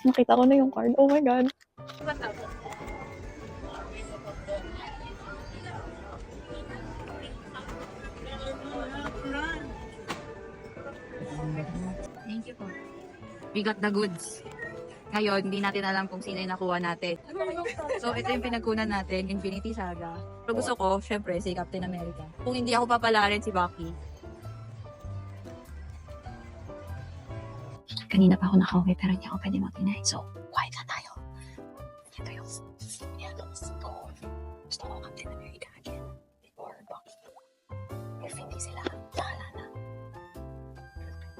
Nakita ko na yung card. Oh my God. Thank you po. We got the goods. Ngayon, hindi natin alam kung sino yung nakuha natin. So, ito yung pinagkunan natin, Infinity Saga. Pero gusto ko, syempre, si Captain America. Kung hindi ako papalarin si Bucky. Kanina pa ako nakauwi pero hindi ako pwede mag-inay. So, quiet lang tayo. Ito yung gusto ko Captain America again before Bucky. If hindi sila, bahala na.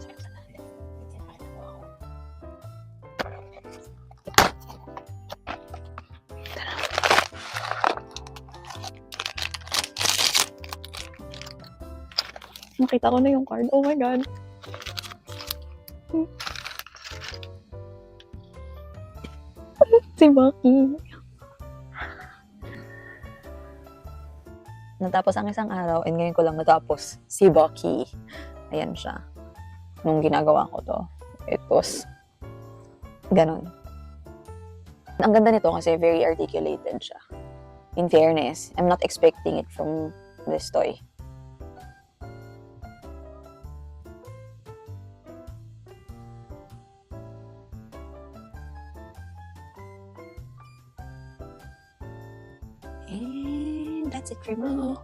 Sabi sa natin, hindi pa rin ako. Nakita ko na yung card. Oh my God. Si Bucky. Natapos ang isang araw, and ngayon ko lang natapos si Bucky. Ayan siya. Nung ginagawa ko to, it was ganon. Ang ganda nito kasi very articulated siya. In fairness, I'm not expecting it from this toy. And that's it for me.